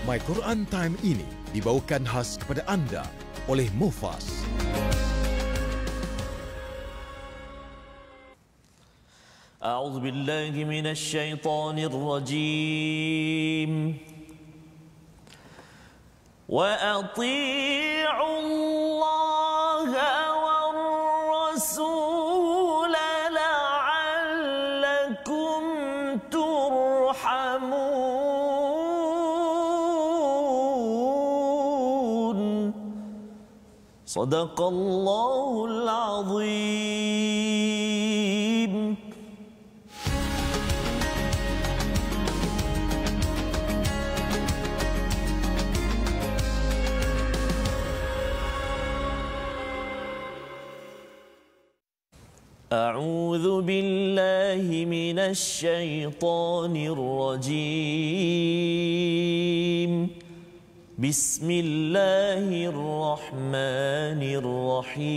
My Quran Time ini dibawakan khas kepada anda oleh Mufas. A'udzu billahi minasy syaithanir rajim. Wa atii'u Allaha war rasul la'allakum turhamun. Shadaqallahul azim. أعوذ بالله من الشيطان الرجيم بسم الله الرحمن الرحيم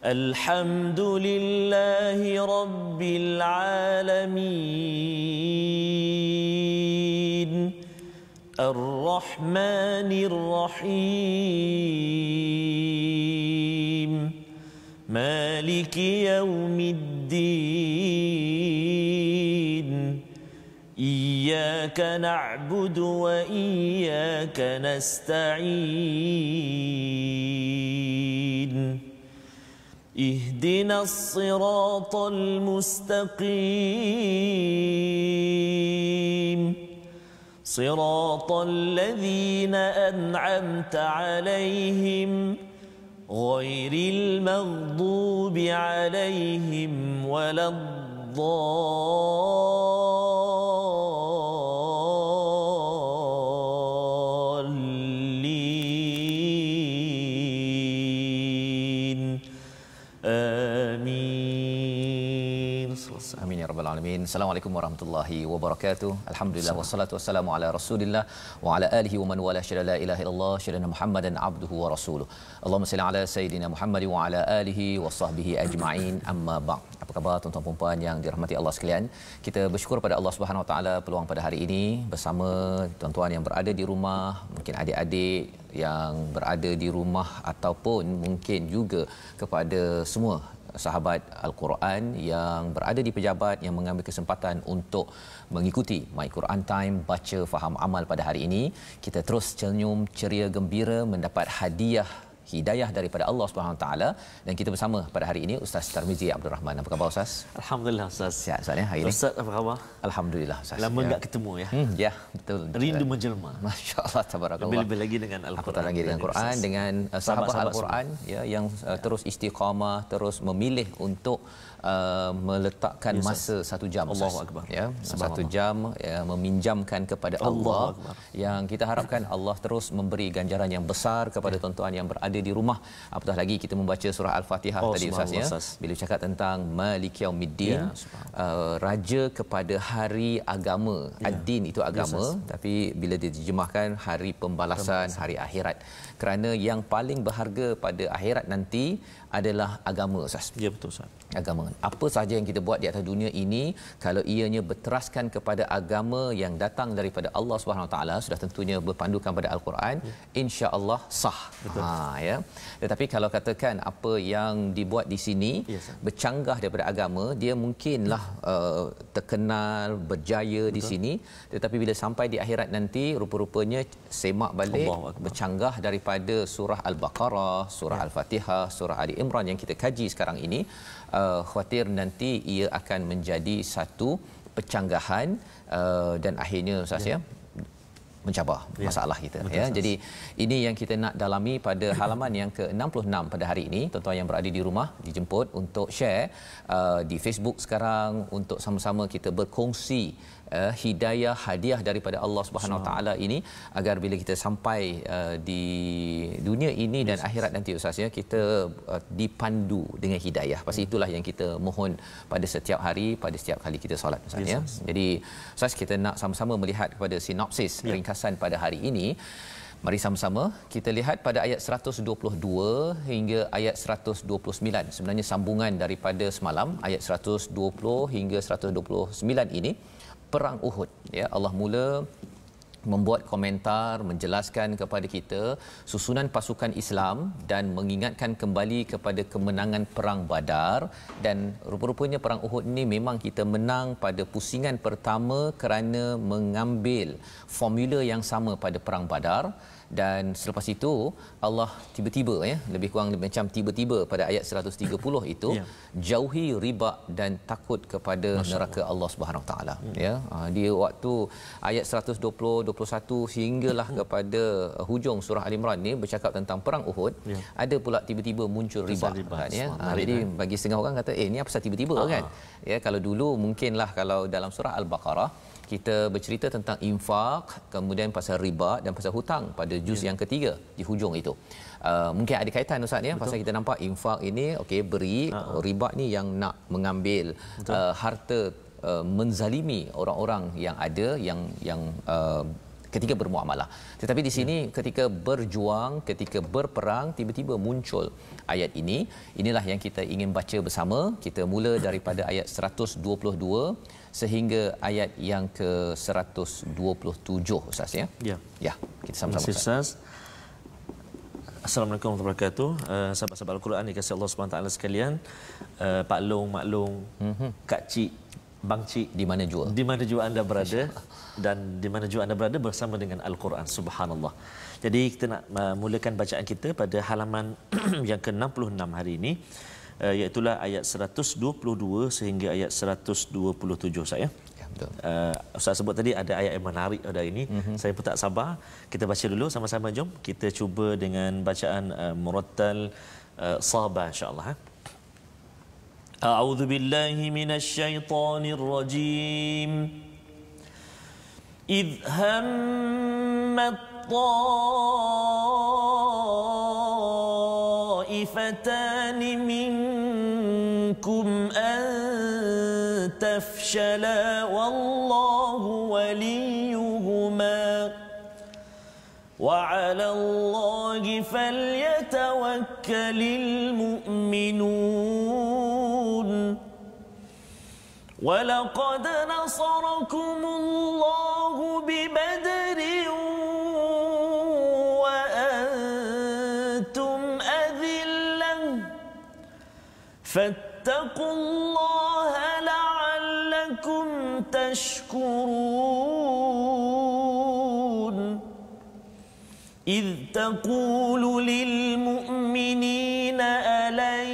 الحمد لله رب العالمين الرحمن الرحيم مالك يوم الدين إياك نعبد وإياك نستعين اهدنا الصراط المستقيم صراط الذين أنعمت عليهم غير المغضوب عليهم ولا الضالين آمين. Amin ya rabbal alamin. Assalamualaikum warahmatullahi wabarakatuh. Alhamdulillah wassalatu wassalamu ala Rasulillah wa ala alihi wa man wala syada la ilaha illallah syada Muhammadan abduhu wa rasuluh. Allahumma salli ala sayidina Muhammad wa ala alihi wa sahbihi ajma'in. Amma ba'd. Apa khabar tuan-tuan dan puan yang dirahmati Allah sekalian? Kita bersyukur pada Allah Subhanahu wa taala peluang pada hari ini bersama tuan-tuan yang berada di rumah, mungkin adik-adik yang berada di rumah ataupun mungkin juga kepada semua sahabat Al-Quran yang berada di pejabat yang mengambil kesempatan untuk mengikuti My Quran Time baca faham amal pada hari ini. Kita terus senyum ceria gembira mendapat hadiah hidayah daripada Allah Subhanahu Wa Taala dan kita bersama pada hari ini Ustaz Tarmizi Abdul Rahman. Apa khabar Ustaz? Alhamdulillah Ustaz. Sihat Ustaz ya hari ini. Ustaz apa khabar? Alhamdulillah Ustaz. Lama enggak ketemu ya. Ya, betul. Rindu menjelma. Masya-Allah tabarakallah. Lebih-lebih lagi dengan Al-Quran. Apatah lagi dengan Quran dengan sahabat Al-Quran ya yang terus istiqamah, terus memilih untuk meletakkan masa 1 jam Allahu Akbar ya 1 jam ya, meminjamkan kepada Allah yang kita harapkan Allah terus memberi ganjaran yang besar kepada tuan-tuan yang berada di rumah. Apatah lagi kita membaca surah Al-Fatihah tadi Ustaz ya bila cakap tentang Malik Yaumiddin raja kepada hari agama ad-din itu agama tapi bila diterjemahkan hari pembalasan hari akhirat kerana yang paling berharga pada akhirat nanti adalah agama Ustaz. Ya betul Ustaz. Agama. Apa sahaja yang kita buat di atas dunia ini kalau ianya berteraskan kepada agama yang datang daripada Allah Subhanahu Wa Taala sudah tentunya berpandukan pada Al-Quran, insya-Allah sah. Ya. Tetapi kalau katakan apa yang dibuat di sini bercanggah daripada agama, dia mungkinlah terkenal, berjaya di sini, tetapi bila sampai di akhirat nanti rupa-rupanya semak balik bercanggah daripada surah Al-Baqarah, surah Al-Fatihah, surah Ali Imran yang kita kaji sekarang ini, khawatir nanti ia akan menjadi satu pencanggahan dan akhirnya Ustaz ya mencabar masalah kita ya. Jadi ini yang kita nak dalami pada halaman yang ke-66 pada hari ini. Tuan-tuan yang berada di rumah dijemput untuk share di Facebook sekarang untuk sama-sama kita berkongsi hidayah hadiah daripada Allah Subhanahu Wa Taala ini agar bila kita sampai di dunia ini dan akhirat nanti Ustaz ya kita dipandu dengan hidayah. Pasti itulah yang kita mohon pada setiap hari, pada setiap kali kita solat Ustaz ya. Jadi Ustaz kita nak sama-sama melihat kepada sinopsis ringkasan pada hari ini. Mari sama-sama kita lihat pada ayat 122 hingga ayat 129. Sebenarnya sambungan daripada semalam ayat 120 hingga 129 ini perang Uhud, ya. Allah mula membuat komentar menjelaskan kepada kita susunan pasukan Islam dan mengingatkan kembali kepada kemenangan perang Badar, dan rupa-rupanya perang Uhud ini memang kita menang pada pusingan pertama kerana mengambil formula yang sama pada perang Badar. Dan selepas itu Allah tiba-tiba, ya, lebih kurang macam tiba-tiba pada ayat 130 itu, jauhi riba dan takut kepada neraka Allah Subhanahu taala, ya. Dia waktu ayat 120 21 sehinggalah kepada hujung surah Al-Imran ni bercakap tentang perang Uhud, ada pula tiba-tiba muncul riba kan, ya. Jadi bagi setengah orang kata ni apa pasal tiba-tiba kan, ya. Kalau dulu mungkinlah kalau dalam surah Al-Baqarah kita bercerita tentang infak, kemudian pasal riba dan pasal hutang pada juz yang ketiga di hujung itu. Mungkin ada kaitan Ustaz, ya. Pasal kita nampak infak ini okey beri, riba ni yang nak mengambil harta, menzalimi orang-orang yang ada yang ketika bermuamalah. Tetapi di sini ketika berjuang, ketika berperang, tiba-tiba muncul ayat ini. Inilah yang kita ingin baca bersama. Kita mula daripada ayat 122 sehingga ayat yang ke 127, Ustaz, ya. Ya, kita sama-sama, Ustaz. Assalamualaikum warahmatullahi wabarakatuh. Sahabat-sahabat Al-Quran dikasihi Allah Subhanahu taala sekalian. Pak Long, Mak Long, Kak Cik, Bang Cik, di mana jua anda berada dan di mana jua anda berada bersama dengan Al-Quran, subhanallah. Jadi kita nak mulakan bacaan kita pada halaman yang ke-66 hari ini, iaitu ayat 122 sehingga ayat 127, saya. Ya, betul. Ustaz sebut tadi ada ayat yang menarik pada ini. Saya pun tak sabar. Kita baca dulu sama-sama, jom. Kita cuba dengan bacaan murattal Sabah, insya-Allah. A'udzu billahi minasy syaithanir rajim. Idh hammat طائفتان منكم أن تفشلا والله وليهما وعلى الله فليتوكل المؤمنون ولقد نصركم الله ببدر فاتقوا الله لعلكم تشكرون إذ تقول للمؤمنين ألن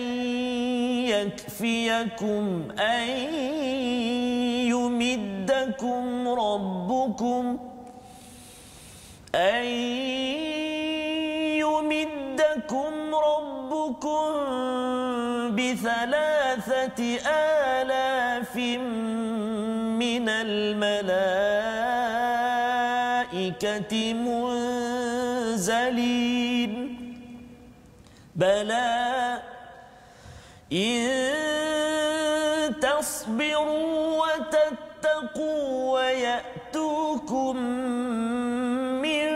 يكفيكم أن يمدكم ربكم بثلاثة آلاف من الملائكة منزلين بلى إن تصبروا وتتقوا ويأتوكم من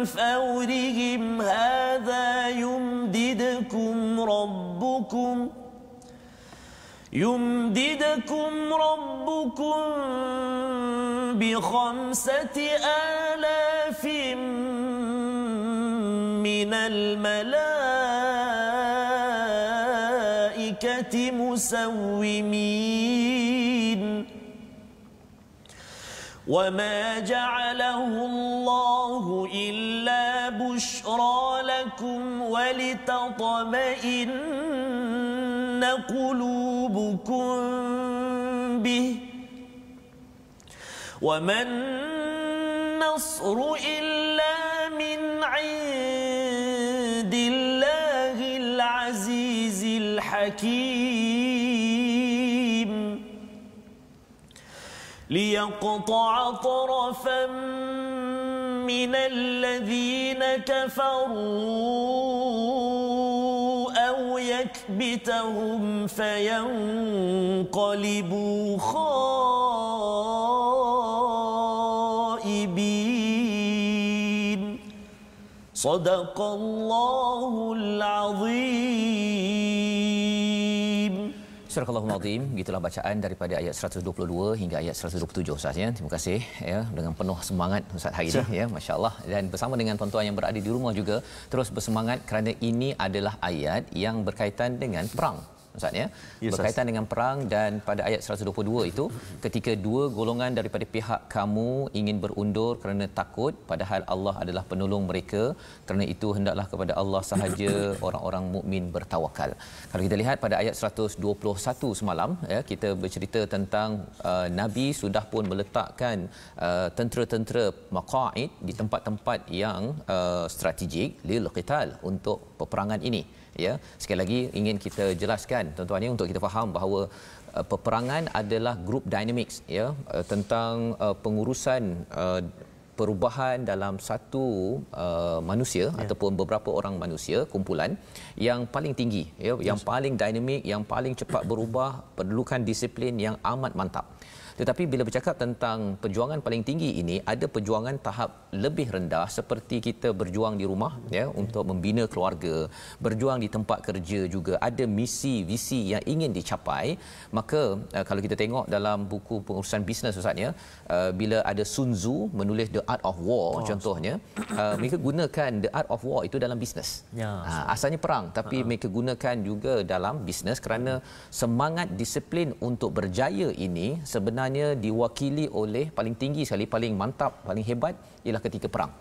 فورهم هذا يمددكم ربكم ب5,000 من الملائكة مسومين وما جعله الله إلا بشرى لكم ولتطمئن قلوبكم به وما النصر إلا من عند الله العزيز الحكيم ليقطع طرفا من الذين كفروا أو يكبتهم فينقلبوا خائبين Sadaqallahul Azim. Surah Al-Allahul Azim, gitulah bacaan daripada ayat 122 hingga ayat 127 Ustaz ya. Terima kasih ya, dengan penuh semangat Ustaz hari ini ya, masya-Allah, dan bersama dengan tuan-tuan yang berada di rumah juga terus bersemangat kerana ini adalah ayat yang berkaitan dengan perang Ustaz ya. Berkaitan dengan perang, dan pada ayat 122 itu ketika dua golongan daripada pihak kamu ingin berundur kerana takut padahal Allah adalah penolong mereka, kerana itu hendaklah kepada Allah sahaja orang-orang mukmin bertawakal. Kalau kita lihat pada ayat 121 semalam ya, kita bercerita tentang Nabi sudah pun meletakkan tentera-tentera maqaid di tempat-tempat yang strategik lil qital, untuk peperangan ini ya. Sekali lagi ingin kita jelaskan tuan-tuan ya, untuk kita faham bahawa peperangan adalah group dynamics ya, tentang pengurusan perubahan dalam satu manusia ataupun beberapa orang manusia, kumpulan yang paling tinggi ya, yang paling dinamik, yang paling cepat berubah, perlukan disiplin yang amat mantap. Tetapi bila bercakap tentang perjuangan paling tinggi ini, ada perjuangan tahap lebih rendah seperti kita berjuang di rumah ya, untuk membina keluarga, berjuang di tempat kerja juga, ada misi visi yang ingin dicapai. Maka kalau kita tengok dalam buku pengurusan bisnes Ustaz ya, bila ada Sun Tzu menulis The Art of War contohnya, mereka gunakan The Art of War itu dalam bisnes. Asalnya perang, tapi mereka gunakan juga dalam bisnes kerana semangat disiplin untuk berjaya ini sebenarnya diwakili oleh paling tinggi sekali, paling mantap, paling hebat ialah ketika perang.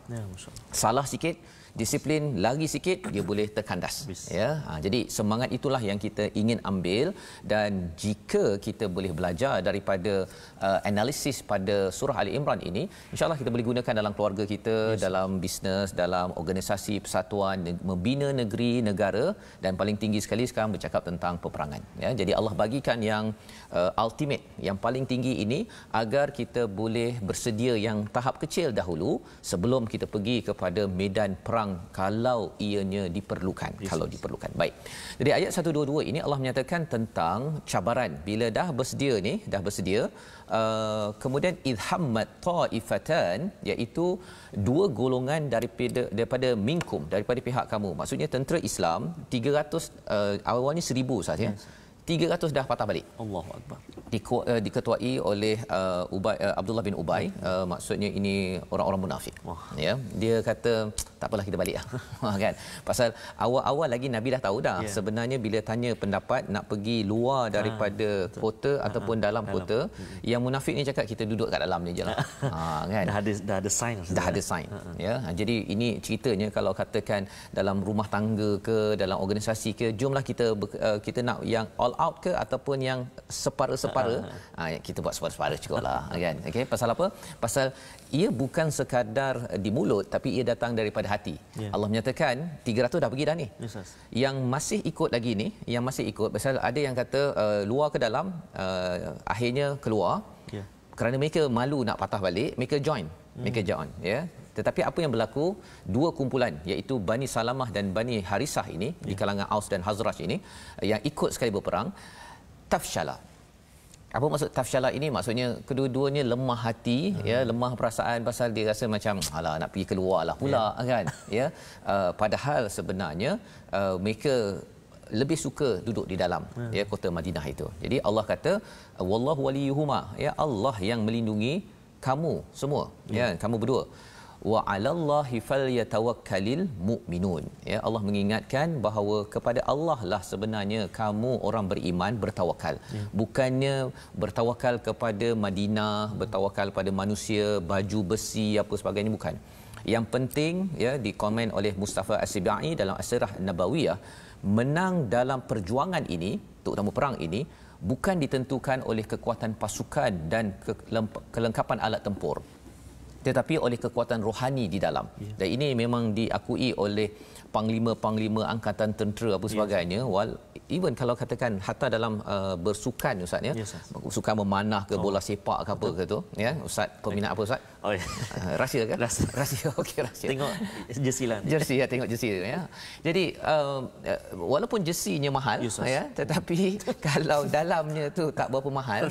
Salah sikit, disiplin, lari sikit, dia boleh terkandas ya. Jadi semangat itulah yang kita ingin ambil, dan jika kita boleh belajar daripada analisis pada surah Ali Imran ini, insya-Allah kita boleh gunakan dalam keluarga kita, dalam bisnes, dalam organisasi persatuan, membina negeri, negara, dan paling tinggi sekali sekarang bercakap tentang peperangan ya. Jadi Allah bagikan yang ultimate, yang paling tinggi ini agar kita boleh bersedia yang tahap kecil dahulu sebelum kita pergi kepada medan perang kalau ianya diperlukan, kalau diperlukan. Baik. Jadi ayat 122 ini Allah menyatakan tentang cabaran. Bila dah bersedia ni, dah bersedia, kemudian idhammat taifatan, iaitu dua golongan daripada minkum, daripada pihak kamu. Maksudnya tentera Islam 300, awalnya 1000 saja. 300 dah patah balik. Allahu Akbar. Diketuai oleh Abdullah bin Ubay, maksudnya ini orang-orang munafik. Ya, dia kata tak apalah kita balik lah. Kan? Pasal awal-awal lagi Nabi dah tahu dah sebenarnya bila tanya pendapat nak pergi luar daripada kota ataupun dalam kota, yang munafik ni cakap kita duduk kat dalam ni jelah. Kan? Dah ada sign. Dah ada sign. Ya, jadi ini ceritanya kalau katakan dalam rumah tangga ke, dalam organisasi ke, jomlah kita nak yang all out ke ataupun yang separa-separa. Kita buat separa-separa cukuplah kan. Okey, pasal apa? Pasal ia bukan sekadar di mulut, tapi ia datang daripada hati. Allah menyatakan 300 dah pergi dah ni. Yang masih ikut lagi ni, yang masih ikut, pasal ada yang kata luar ke dalam, akhirnya keluar. Kerana mereka malu nak patah balik, mereka join. Mereka join ya. Tetapi apa yang berlaku, dua kumpulan iaitu Bani Salamah dan Bani Harisah ini, di kalangan Aus dan Hazraj ini, yang ikut sekali berperang, tafshala. Apa maksud tafshala ini? Maksudnya kedua-duanya lemah hati ya, lemah perasaan, pasal dia rasa macam alah nak pergi keluarlah pula kan ya. Padahal sebenarnya mereka lebih suka duduk di dalam ya kota Madinah itu. Jadi Allah kata wallahu waliyuhuma, ya Allah yang melindungi kamu semua ya, kamu berdua. Wa 'alallahi falyatawakkalul mu'minun. Ya, Allah mengingatkan bahawa kepada Allah lah sebenarnya kamu orang beriman bertawakal. Bukannya bertawakal kepada Madinah, bertawakal pada manusia, baju besi apa sebagainya, bukan. Yang penting ya, dikomen oleh Mustafa As-Sibai dalam As-Sirah Nabawiyah, menang dalam perjuangan ini, terutama perang ini, bukan ditentukan oleh kekuatan pasukan dan kelengkapan alat tempur, tetapi oleh kekuatan rohani di dalam. Dan ini memang diakui oleh panglima-panglima angkatan tentera apa sebagainya. Even kalau katakan hatta dalam bersukan Ustaz ya, sukan memanah ke, bola sepak ke apa ke tu ya, Ustaz peminat apa Ustaz? Rahsia kan? Rahsia. Okey, rahsia. Tengok jersey lah. Jersey ya, tengok jersey ya. Jadi walaupun jersinya mahal ya, tetapi kalau dalamnya tu tak berapa mahal,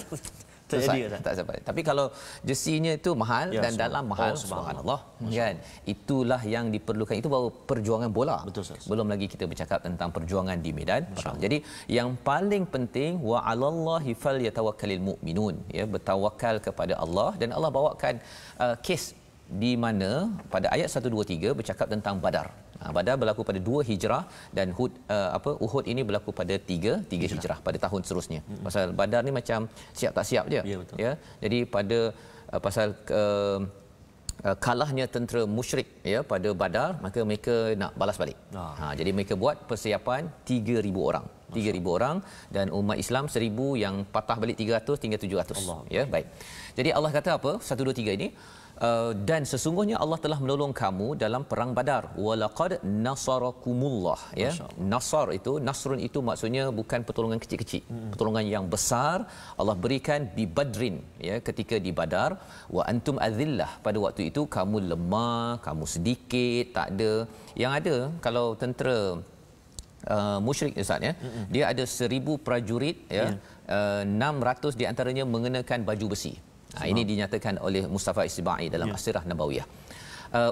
tak sampai. Tapi kalau jersinya itu mahal dan dalam mahal, subhanallah, kan. Itulah yang diperlukan. Itu baru perjuangan bola. Betul, Ustaz. Belum lagi kita bercakap tentang perjuangan di medan perang. Jadi yang paling penting wa 'alallahi falyatawakkalul mu'minun, ya, bertawakal kepada Allah. Dan Allah bawakan kes di mana pada ayat 123 bercakap tentang Badar. Badar berlaku pada 2 Hijrah dan Uhud ini berlaku pada 3 Hijrah pada tahun seterusnya. Pasal Badar ni macam siap tak siap je. Ya. Jadi pada pasal kalahnya tentera musyrik, ya, pada Badar, maka mereka nak balas balik. Jadi mereka buat persiapan 3,000 orang. 3,000 orang dan umat Islam 1,000 yang patah balik 300 tinggal 700. Ya, baik. Jadi Allah kata apa? 1 2 3 ini dan sesungguhnya Allah telah menolong kamu dalam perang Badar. Walaqad nasarakumullah, ya. Nasar itu, nasrun itu maksudnya bukan pertolongan kecil-kecil. Pertolongan yang besar Allah berikan di Badrin, ya, ketika di Badar. Wa antum azillah, pada waktu itu kamu lemah, kamu sedikit, tak ada. Yang ada kalau tentera musyrik, Ustaz, ya, dia ada 1,000 prajurit, ya. 600 di antaranya mengenakan baju besi. Ini dinyatakan oleh Mustafa Isba'i dalam As-Sirah Nabawiyah.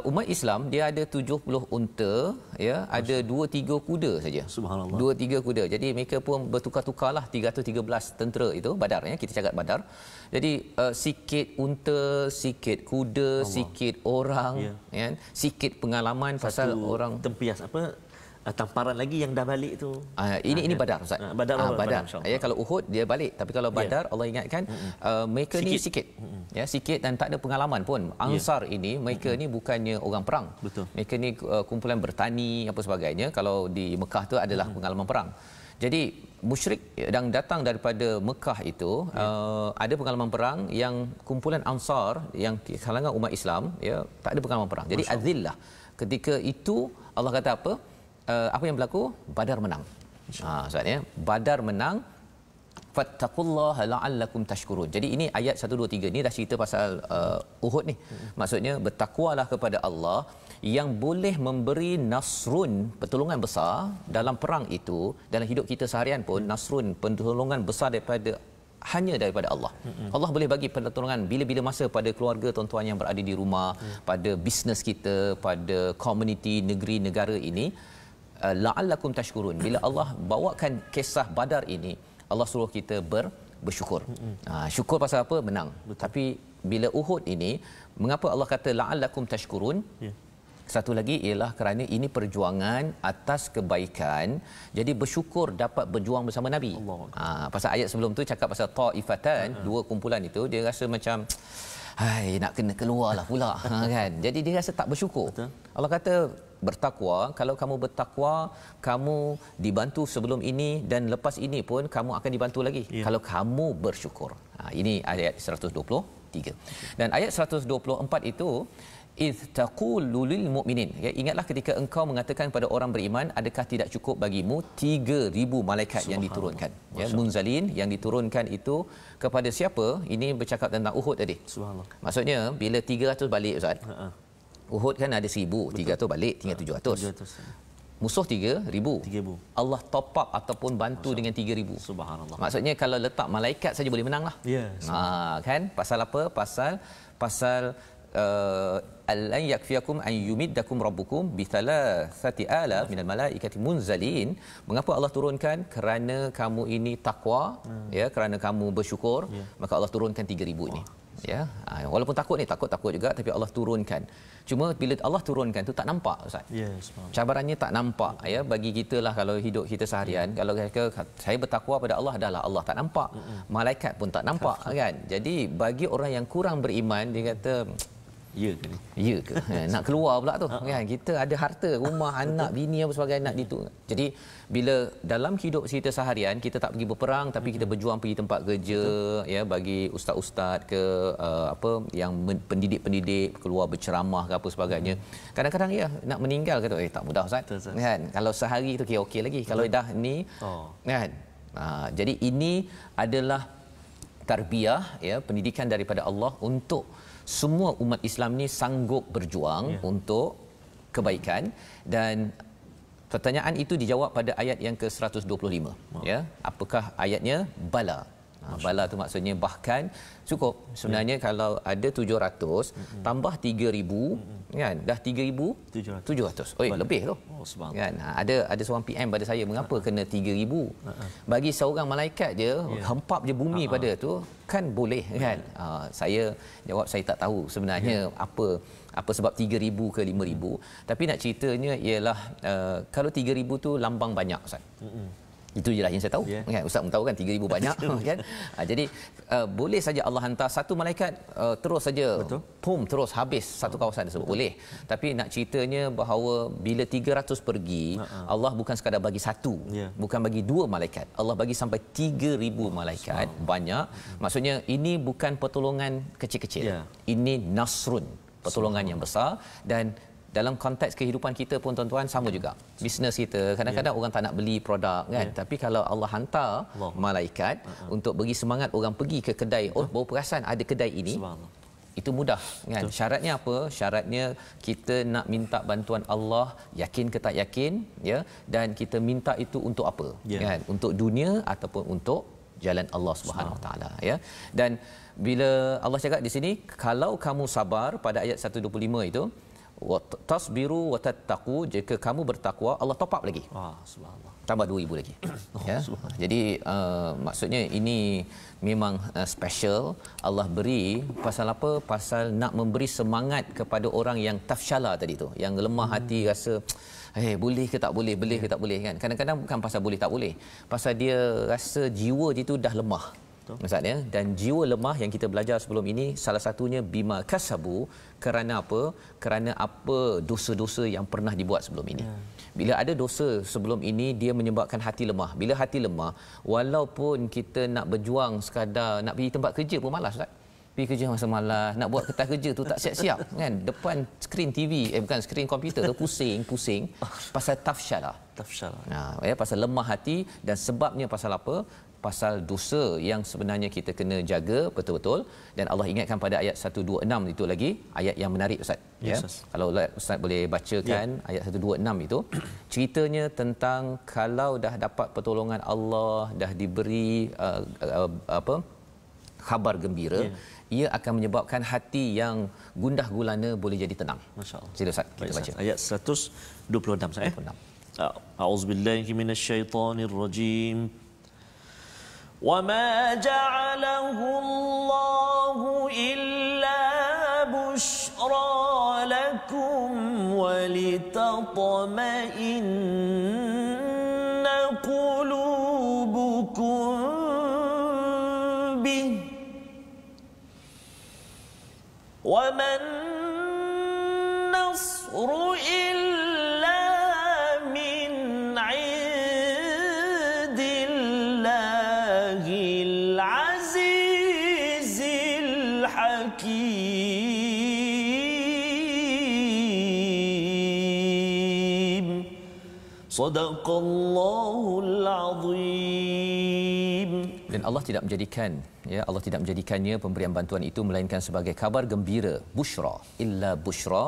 Umat Islam dia ada 70 unta, ya, ada 2-3 kuda saja. Subhanallah. 2-3 kuda. Jadi mereka pun bertukar-tukarlah 313 tentera itu Badar, ya, kita cakap Badar. Jadi sikit unta, sikit kuda, sikit orang, ya, sikit pengalaman. Pasal orang tempias tamparan lagi yang dah balik tu. Ini Badar, Ustaz. Badar. Ya, kalau Uhud dia balik, tapi kalau Badar Allah ingatkan mereka sikit. Ni sikit. Ya, sikit dan tak ada pengalaman pun. Ansar ini mereka ni bukannya orang perang. Betul. Mereka ni kumpulan bertani apa sebagainya. Kalau di Mekah tu adalah pengalaman perang. Jadi musyrik yang datang daripada Mekah itu ada pengalaman perang, yang kumpulan Ansar yang kalangan umat Islam, ya, tak ada pengalaman perang. Jadi azillah. Ketika itu Allah kata apa yang berlaku? Badar menang. Ustaz, ya. Badar menang. Fattaqullaha la'allakum tashkurun. Jadi ini ayat 1 2 3 ni dah cerita pasal Uhud ni. Maksudnya bertakwalah kepada Allah yang boleh memberi nasrun, pertolongan besar dalam perang itu. Dalam hidup kita seharian pun nasrun, pertolongan besar hanya daripada Allah. Allah boleh bagi pertolongan bila-bila masa pada keluarga tuan-tuan yang berada di rumah, pada bisnes kita, pada komuniti negeri negara ini. La'allakum tashkurun. Bila Allah bawakan kisah Badar ini, Allah suruh kita bersyukur. Syukur pasal apa? Menang. Tapi bila Uhud ini, mengapa Allah kata la'allakum tashkurun? Satu lagi ialah kerana ini perjuangan atas kebaikan. Jadi bersyukur dapat berjuang bersama Nabi. Pasal ayat sebelum tu cakap pasal ta'ifatan, 2 kumpulan itu, dia rasa macam nak kena keluarlah pula, kan. Jadi dia rasa tak bersyukur. Betul. Allah kata bertakwa, kalau kamu bertakwa, kamu dibantu sebelum ini dan lepas ini pun kamu akan dibantu lagi kalau kamu bersyukur. Ini ayat 123. Dan ayat 124 itu iz taqulu lil mu'minin, ya, ingatlah ketika engkau mengatakan kepada orang beriman, adakah tidak cukup bagimu 3,000 malaikat yang diturunkan, ya, munzalin yang diturunkan itu kepada siapa? Ini bercakap tentang Uhud tadi. Subhanallah. Maksudnya bila 300 balik, Ustaz, Uhud kan ada 1,000, 300 balik tinggal 700. Musuh 3,000. Allah top up ataupun bantu dengan 3,000. Subhanallah. Maksudnya kalau letak malaikat saja boleh menang lah. Kan? Pasal apa? Pasal allan yakfiyakum an yumiddakum rabbukum bi 3,000 minal malaikati munzalin. Mengapa Allah turunkan? Kerana kamu ini takwa, ya, kerana kamu bersyukur, maka Allah turunkan 3,000 ini. Ya, walaupun takut juga, tapi Allah turunkan. Cuma bila Allah turunkan tu tak nampak, Ustaz. Cabarannya tak nampak, ya, bagi kita lah kalau hidup kita seharian. Kalau saya bertakwa pada Allah, adalah Allah tak nampak. Malaikat pun tak nampak, kan. Jadi bagi orang yang kurang beriman, dia kata ya ke? Nak keluar pula tu, kan. Kita ada harta, rumah, anak, bini apa sebagainya nak ditu. Jadi bila dalam hidup kita seharian kita tak pergi berperang, tapi kita berjuang pergi tempat kerja, ya, bagi ustaz-ustaz ke yang pendidik-pendidik keluar berceramah ke apa sebagainya. Kadang-kadang ya nak meninggal kata tak mudah, Ustaz. Kan. Kalau sehari tu okey lagi. Kalau dah ni kan. Jadi ini adalah tarbiyah, ya, pendidikan daripada Allah untuk semua umat Islam ni sanggup berjuang untuk kebaikan. Dan pertanyaan itu dijawab pada ayat yang ke-125. Ya, apakah ayatnya? Bala. Bala tu maksudnya bahkan cukup sebenarnya kalau ada 700 tambah 3000 kan dah 3700. Oi lebih tu. Oh subhanallah. Kan ada seorang PM pada saya mengapa kena 3000. Bagi seorang malaikat je hempap je bumi pada tu kan boleh kan. Saya jawab saya tak tahu sebenarnya apa sebab 3000 ke 5000, tapi nak ceritanya ialah kalau 3000 tu lambang banyak Ustaz. Itu je lah yang saya tahu. Kan Ustaz pun tahu kan 3000 banyak kan. Jadi boleh saja Allah hantar satu malaikat terus saja terus habis satu kawasan tersebut boleh. Tapi nak ceritanya bahawa bila 300 pergi Allah bukan sekadar bagi satu, bukan bagi dua malaikat. Allah bagi sampai 3000 malaikat banyak. Maksudnya ini bukan pertolongan kecil-kecil. Ini nasrun, pertolongan yang besar. Dan dalam konteks kehidupan kita pun tuan-tuan sama juga. Bisnes kita kadang-kadang orang tak nak beli produk kan, tapi kalau Allah hantar malaikat untuk beri semangat orang pergi ke kedai, baru perasan ada kedai ini, itu mudah kan. Syaratnya apa? Syaratnya kita nak minta bantuan Allah, yakin ke tak yakin ya, dan kita minta itu untuk apa kan, untuk dunia ataupun untuk jalan Allah Subhanahu Wa Taala ya. Dan bila Allah cakap di sini kalau kamu sabar pada ayat 125 itu, wa tasbiru wa tattaqu, jika kamu bertakwa Allah top up lagi. Subhanallah. Tambah 2000 lagi. Ya. Jadi maksudnya ini memang special Allah beri pasal apa? Pasal nak memberi semangat kepada orang yang tafshala tadi tu, yang lemah hati rasa boleh ke tak boleh, boleh ke tak boleh kan. Kadang-kadang bukan pasal boleh tak boleh, pasal dia rasa jiwa dia tu dah lemah. Maksudnya, dan jiwa lemah yang kita belajar sebelum ini salah satunya bima kasabu, kerana apa? Kerana apa dosa-dosa yang pernah dibuat sebelum ini. Bila ada dosa sebelum ini, dia menyebabkan hati lemah. Bila hati lemah, walaupun kita nak berjuang sekadar nak pergi tempat kerja pun malas Ustaz. Pergi kerja masa malas, nak buat kertas kerja tu tak siap-siap kan, depan skrin TV bukan skrin komputer tu pusing pasal tafshala. Pasal lemah hati. Dan sebabnya pasal apa? Pasal dosa yang sebenarnya kita kena jaga betul-betul. Dan Allah ingatkan pada ayat 126 itu lagi, ayat yang menarik Ustaz. Kalau Ustaz boleh bacakan ayat 126 itu, ceritanya tentang kalau dah dapat pertolongan Allah, dah diberi khabar gembira, ia akan menyebabkan hati yang gundah gulana boleh jadi tenang. Masya-Allah. Sila Ustaz kita baca ayat 126 saya. A'udzubillahi minasyaitonirrajim. وَمَا جَعَلَهُ اللَّهُ إِلَّا بُشْرَى لَكُمْ وَلِتَطْمَئِنَّ قُلُوبُكُمْ بِهِ وَمَا النَّصْرُ إِلَّا مِنْ عِندِ اللَّهِ الْعَزِيزِ الْحَكِيمِ صدق الله العظيم. Dan Allah tidak menjadikan Allah tidak menjadikannya pemberian bantuan itu melainkan sebagai kabar gembira, busyra illa busyra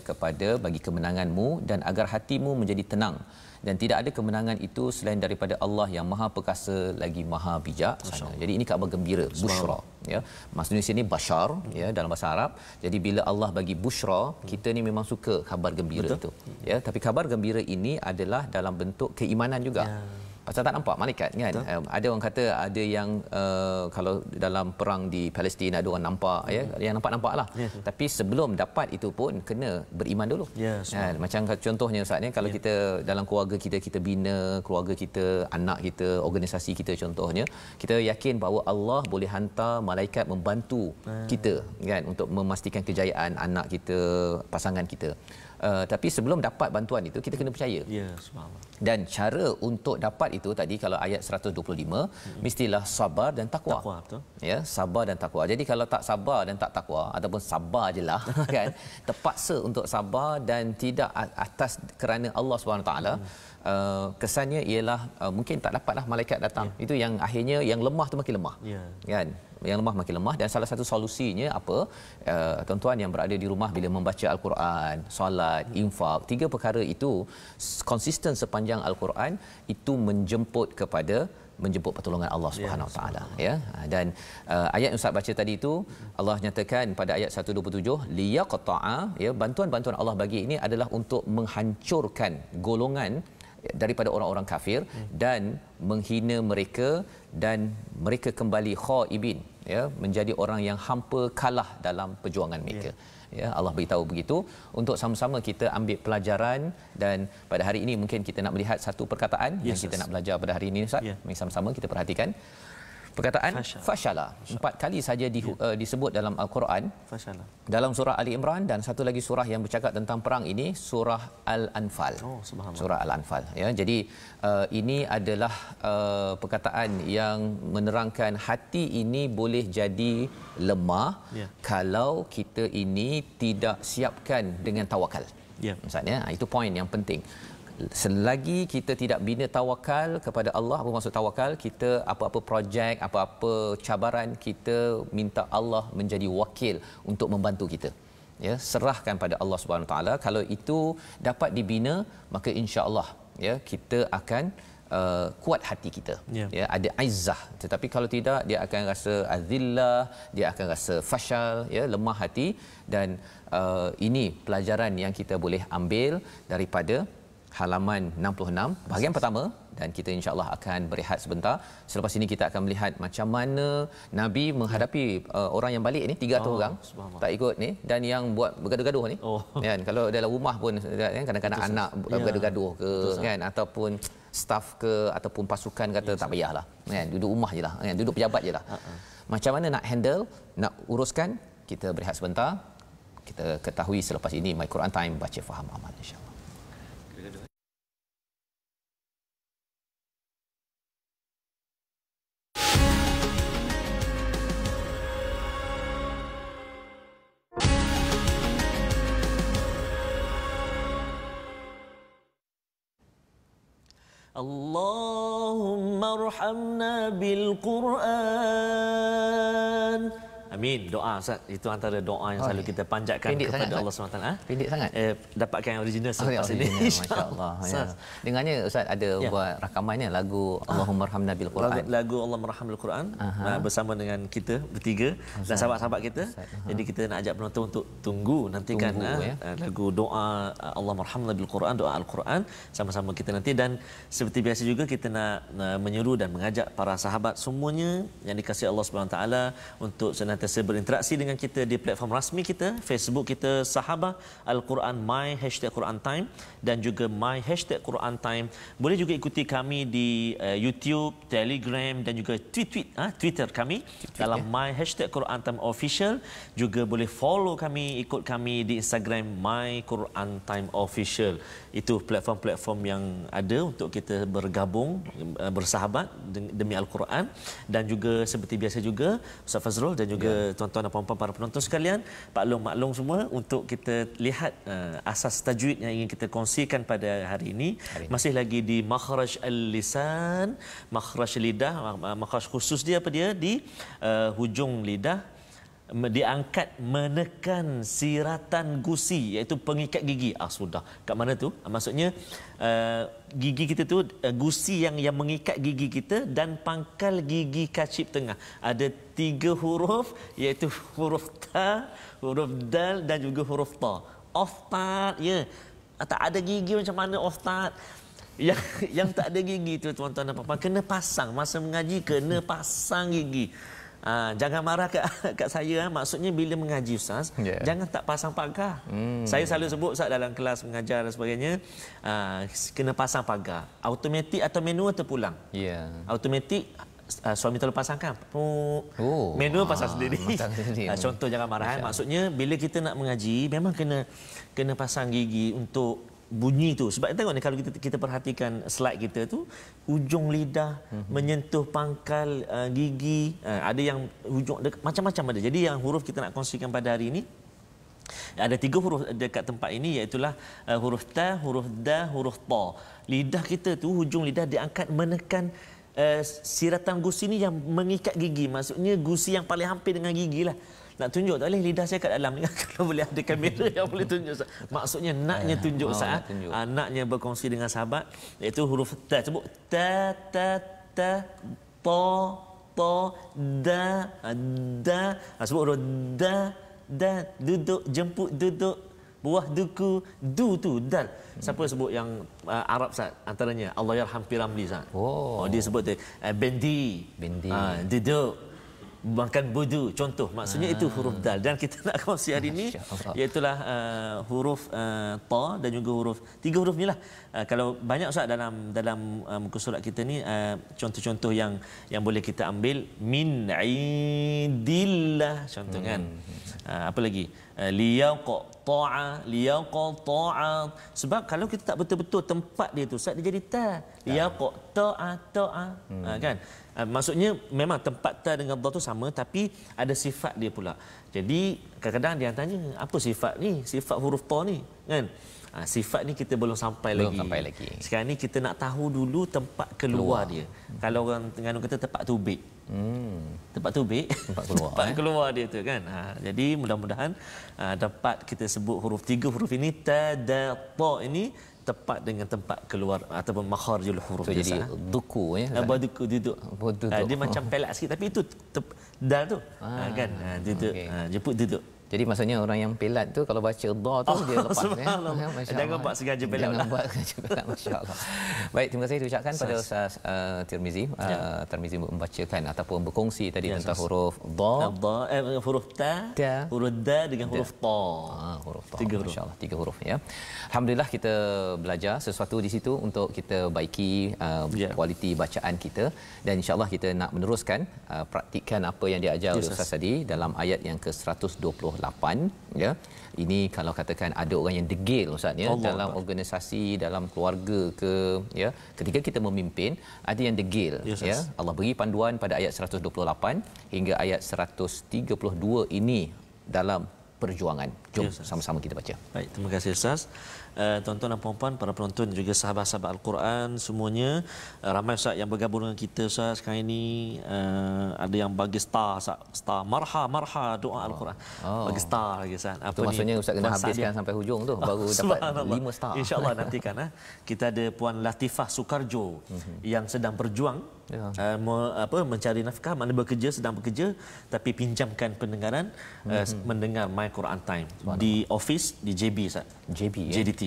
kepada bagi kemenanganmu, dan agar hatimu menjadi tenang. Dan tidak ada kemenangan itu selain daripada Allah yang Maha Perkasa lagi Maha Bijak. Jadi ini kabar gembira, busyra maksudnya sini bashar dalam bahasa Arab. Jadi bila Allah bagi busyra, kita ni memang suka kabar gembira itu tapi kabar gembira ini adalah dalam bentuk keimanan juga. Pasal tak nampak malaikat kan. Ada orang kata ada yang kalau dalam perang di Palestin ada orang nampak yang nampak-nampaklah. Tapi sebelum dapat itu pun kena beriman dulu. Macam contohnya Ustaz kalau kita dalam keluarga kita bina keluarga kita, anak kita, organisasi kita contohnya, kita yakin bahawa Allah boleh hantar malaikat membantu kita kan untuk memastikan kejayaan anak kita, pasangan kita. Tapi sebelum dapat bantuan itu kita kena percaya. Dan cara untuk dapat itu tadi kalau ayat 125 mestilah sabar dan takwa. Sabar dan takwa. Jadi kalau tak sabar dan tak takwa ataupun sabar jelah kan, terpaksa untuk sabar dan tidak atas kerana Allah Subhanahu taala, kesannya ialah mungkin tak dapatlah malaikat datang. Itu yang akhirnya yang lemah tu makin lemah. Kan? Yang lemah makin lemah. Dan salah satu solusinya apa? Tuan-tuan yang berada di rumah bila membaca Al-Quran, solat, infak, tiga perkara itu konsisten sepanjang Al-Quran, itu menjemput kepada menjemput pertolongan Allah Subhanahu Wa Taala ya. Dan ayat yang Ustaz baca tadi itu Allah nyatakan pada ayat 127 liyaqta'a ya, bantuan-bantuan Allah bagi ini adalah untuk menghancurkan golongan daripada orang-orang kafir dan menghina mereka dan mereka kembali khaibin ya, menjadi orang yang hampa kalah dalam perjuangan mereka. Ya, Allah beritahu begitu untuk sama-sama kita ambil pelajaran. Dan pada hari ini mungkin kita nak melihat satu perkataan yang kita nak belajar pada hari ini Ustaz. Mari sama-sama kita perhatikan perkataan fashala. 4 kali saja disebut dalam Al-Quran. Fashala. Dalam surah Ali Imran dan satu lagi surah yang bercakap tentang perang ini surah Al-Anfal. Surah Al-Anfal ya. Jadi ini adalah perkataan yang menerangkan hati ini boleh jadi lemah kalau kita ini tidak siapkan dengan tawakal. Maksudnya itu poin yang penting. Selagi kita tidak bina tawakal kepada Allah, apa maksud tawakal? Kita apa-apa projek, apa-apa cabaran, kita minta Allah menjadi wakil untuk membantu kita. Ya, serahkan pada Allah Subhanahu Wa Taala. Kalau itu dapat dibina, maka insya-Allah ya kita akan kuat hati kita. Ya, ada izzah. Tetapi kalau tidak, dia akan rasa azillah, dia akan rasa fashal, ya, lemah hati. Dan ini pelajaran yang kita boleh ambil daripada halaman 66 bahagian pertama, dan kita insya-Allah akan berehat sebentar. Selepas ini kita akan melihat macam mana Nabi menghadapi orang yang balik ni 300 orang tak ikut ni, dan yang buat bergaduh-gaduh ni. Kan kalau dalam rumah pun kan kadang-kadang anak bergaduh-gaduh ke kan, ataupun staf ke ataupun pasukan kata tak payahlah kan, duduk rumah jelah kan, duduk pejabat jelah. Macam mana nak handle, nak uruskan, kita berehat sebentar. Kita ketahui selepas ini My Quran Time, baca faham amal insya-Allah. Allahumma arhamna bil Quran. Amin. Doa Ustaz, itu antara doa yang selalu kita panjatkan kepada Allah SWT. Pendek sangat. Dapatkan yang original selepas ini. Masya-Allah. Ya. Dengannya Ustaz ada buat rakamannya lagu Allahumma arhamna bil Quran. Lagu Allahumma arhamna bil Quran bersama dengan kita bertiga dan sahabat-sahabat kita. Jadi kita nak ajak penonton untuk tunggu nantikan lagu doa Allahumma arhamna bil Quran, doa Al-Quran sama-sama kita nanti. Dan seperti biasa juga kita nak menyeru dan mengajak para sahabat semuanya yang dikasihi Allah SWT untuk senantiasa berinteraksi dengan kita di platform rasmi kita, Facebook kita Sahabah Al-Quran My #Quran Time dan juga My #Quran Time. Boleh juga ikuti kami di YouTube, Telegram dan juga Twitter kami dalam My #Quran Time Official. Juga boleh follow kami, ikut kami di Instagram My Quran Time Official. Itu platform-platform yang ada untuk kita bergabung, bersahabat demi Al-Quran. Dan juga seperti biasa juga Ustaz Fazrul dan juga tuan-tuan dan puan-puan para penonton sekalian, maklum semua, untuk kita lihat asas tajwid yang ingin kita kongsikan pada hari ini. Masih lagi di makhraj al-lisan, makhraj lidah, makhraj khusus dia apa dia di hujung lidah, diangkat menekan siratan gusi, iaitu pengikat gigi. Sudah kat mana tu? Maksudnya gigi kita tu gusi yang mengikat gigi kita dan pangkal gigi kacip tengah. Ada 3 huruf, iaitu huruf ta, huruf dal dan juga huruf ta. Oftat, ya. Tak ada gigi macam mana oftat? Yang tak ada gigi tu tuan-tuan dan puan-puan kena pasang masa mengaji, kena pasang gigi. Jangan marah kat saya. Maksudnya bila mengaji Ustaz, jangan tak pasang pagar. Saya selalu sebut Ustaz dalam kelas mengajar dan sebagainya, kena pasang pagar. Automatik atau manual terpulang. Automatik suami terlalu pasangkan. Manual pasang sendiri. Contoh jangan marah. Maksudnya bila kita nak mengaji memang kena pasang gigi untuk bunyi tu. Sebab tengok ni, kalau kita perhatikan slide kita tu, hujung lidah menyentuh pangkal gigi, ada yang hujung macam-macam ada. Jadi yang huruf kita nak kongsikan pada hari ini ada 3 huruf dekat tempat ini, iaitu huruf ta, huruf da, huruf ta. Lidah kita tu, hujung lidah diangkat menekan siratan gusi ni yang mengikat gigi. Maksudnya gusi yang paling hampir dengan gigi lah. Nak tunjuk tak boleh lidah saya kat dalam ni. Kalau boleh ada kamera yang boleh tunjuk Ustaz. Maksudnya naknya tunjuk Ustaz. Naknya berkongsi dengan sahabat, iaitu huruf ta. Sebut ta ta ta, ta, da, da. Sebut huruf da, duduk, jemput, duduk. Buah duku, du tu, dal. Siapa sebut yang Arab Ustaz? Antaranya Allahyarham Piramli Ustaz. Oh, dia sebut tu bendi. Duduk. Makan budu, contoh. Maksudnya itu huruf dal. Dan kita nak kongsi hari ini iaitulah huruf ta dan juga huruf, 3 huruf ni lah. Kalau banyak Ustaz dalam muka surat kita ni contoh-contoh yang boleh kita ambil, min indillah contoh kan. Apa lagi? Liyaqta'a. Sebab kalau kita tak betul-betul tempat dia tu Ustaz, dia jadi ta. Liyaqta'a kan. Maksudnya memang tempat ta dengan dha tu sama, tapi ada sifat dia pula. Jadi kadang-kadang dia tanya, apa sifat ni? Sifat huruf ta ni kan? Sifat ni kita belum sampai lagi. Sekarang ni kita nak tahu dulu tempat keluar dia. Kalau orang Terengganu kata tempat tubik. Tempat tubik, tempat keluar dia tu kan. Jadi mudah-mudahan dapat kita sebut huruf 3 huruf ini, ta, da, ta ini tepat dengan tempat keluar ataupun makharijul huruf. So, jadi duku ya. Duku, duduk. Dia macam pelak sikit tapi itu dal tu. Kan. Duduk. Jemput, duduk. Jadi maksudnya orang yang pelat tu kalau baca dha tu dia lepas Jangan buat sengaja pelat. Jangan buat sengaja pelat, masya-Allah. Baik, terima kasih diucapkan pada Ustaz Tirmizi. Tirmizi membacakan ataupun berkongsi tadi tentang huruf dha, huruf ta, huruf da dengan huruf ta. Huruf ta. 3 huruf. Masya-Allah, 3 huruf ya. Alhamdulillah kita belajar sesuatu di situ untuk kita baiki kualiti bacaan kita, dan insya-Allah kita nak meneruskan praktikan apa yang diajar oleh Ustaz tadi dalam ayat yang ke-128 ya. Ini kalau katakan ada orang yang degil Ustaz ya, dalam organisasi, dalam keluarga ke ya, ketika kita memimpin ada yang degil ya. Allah beri panduan pada ayat 128 hingga ayat 132 ini dalam perjuangan. Jom sama-sama kita baca. Baik, terima kasih Ustaz. Tuan-tuan dan puan-puan, para penonton juga sahabat-sahabat Al-Quran semuanya, ramai Ustaz yang bergabung dengan kita Ustaz sekarang ini. Ada yang bagi star marha doa Al-Quran. Bagi star lagi Ustaz. Apa itu maksudnya Ustaz kena habiskan sampai hujung tu baru dapat 5 star. InsyaAllah nanti kan kita ada Puan Latifah Sukarjo yang sedang berjuang mencari nafkah, mana sedang bekerja tapi pinjamkan pendengaran, mendengar My Quran Time di office di JB Ustaz. JDT.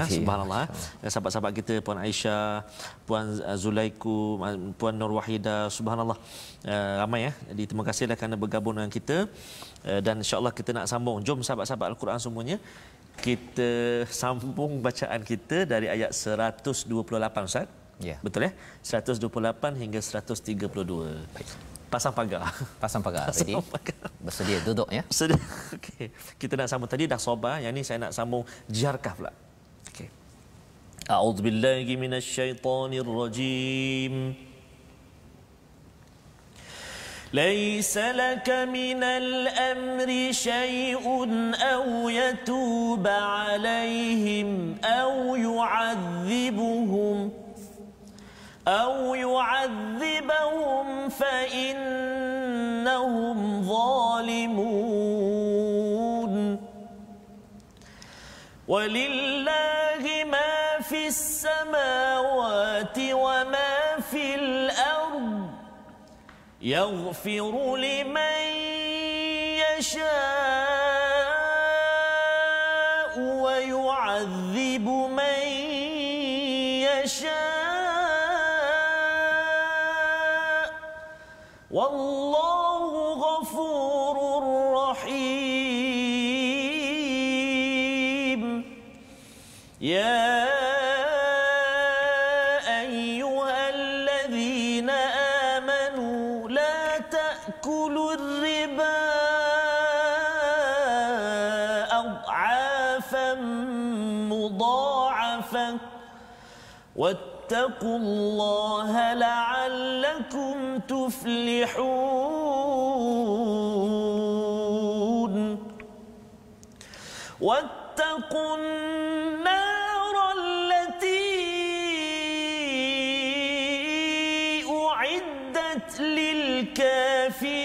Subhanallah. Sahabat-sahabat kita, Puan Aisyah, Puan Zulaiku, Puan Nur Wahida, subhanallah. Ramai ya. Jadi terima kasihlah kerana bergabung dengan kita, dan insya-Allah kita nak sambung. Jom sahabat-sahabat Al-Quran semuanya, kita sambung bacaan kita dari ayat 128 Ustaz. Ya. Betul ya? 128 hingga 132. Baik. Pasang pagar. Ready? Bersedia duduk ya. Bersedia. Okey. Kita nak sambung tadi dah sabar, yang ni saya nak sambung jarkah pula. Okey. A'udzubillahi minasyaitonirrajim. ليس لك من الأمر شيء أو يتوب عليهم أو يعذبهم فإنهم ظالمون ولله ما في السماوات وما في الأرض يغفر لمن يشاء ويعذب من يشاء والله غفور رحيم يا أيها الذين آمنوا لا تأكلوا الربا أضعافا مضاعفة واتقوا الله لعلكم تفلحون واتقوا النار التي أعدت للكافرين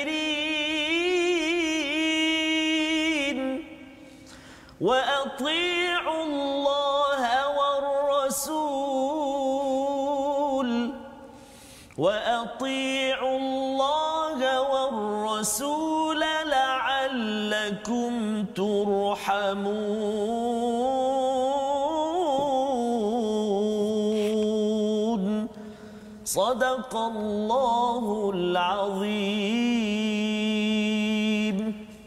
وأطيعوا الله والرسول لعلكم ترحمون صدق الله العظيم.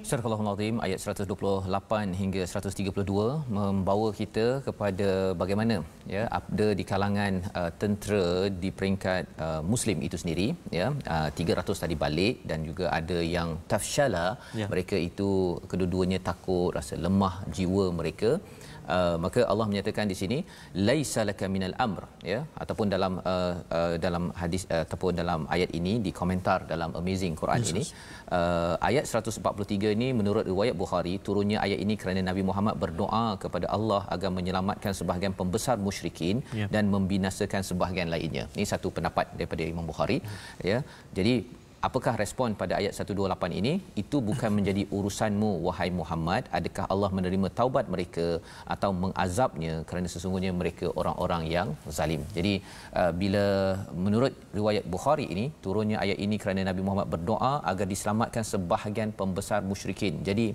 Surah Al-Azim ayat 128 hingga 132 membawa kita kepada bagaimana ya ada di kalangan tentera di peringkat muslim itu sendiri ya 300 tadi balik dan juga ada yang tafshala ya. Mereka itu kedua-duanya takut, rasa lemah jiwa mereka. Maka Allah menyatakan di sini laisa laka minal amr ya ataupun dalam hadis ataupun dalam ayat ini di komentar dalam Amazing Quran ini ayat 143 ini menurut riwayat Bukhari turunnya ayat ini kerana Nabi Muhammad berdoa kepada Allah agar menyelamatkan sebahagian pembesar musyrikin dan membinasakan sebahagian lainnya. Ini satu pendapat daripada Imam Bukhari ya. Jadi apakah respon pada ayat 128 ini? Itu bukan menjadi urusanmu wahai Muhammad, adakah Allah menerima taubat mereka atau mengazabnya kerana sesungguhnya mereka orang-orang yang zalim. Jadi bila menurut riwayat Bukhari ini turunnya ayat ini kerana Nabi Muhammad berdoa agar diselamatkan sebahagian pembesar musyrikin. Jadi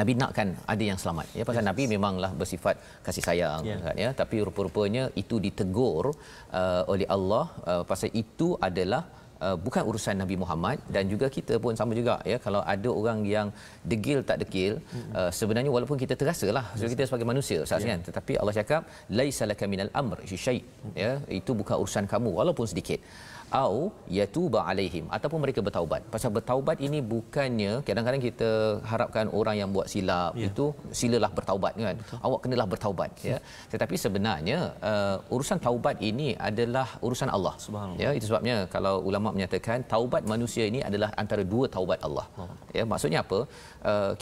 Nabi nakkan ada yang selamat ya pasal Nabi memanglah bersifat kasih sayang kan ya, tapi rupa-rupanya itu ditegur oleh Allah pasal itu adalah bukan urusan Nabi Muhammad. Dan juga kita pun sama juga ya, kalau ada orang yang degil tak degil sebenarnya walaupun kita terasalah kita sebagai manusia kan, tetapi Allah cakap laisa laka minal amr syai' ya, itu bukan urusan kamu walaupun sedikit. Au yatuba alaihim ataupun mereka bertaubat. Pasal bertaubat ini bukannya kadang-kadang kita harapkan orang yang buat silap itu silalah bertaubat kan. Betul. Awak kenalah bertaubat ya. Tetapi sebenarnya urusan taubat ini adalah urusan Allah. Ya, itu sebabnya kalau ulama menyatakan taubat manusia ini adalah antara dua taubat Allah. Ya, maksudnya apa?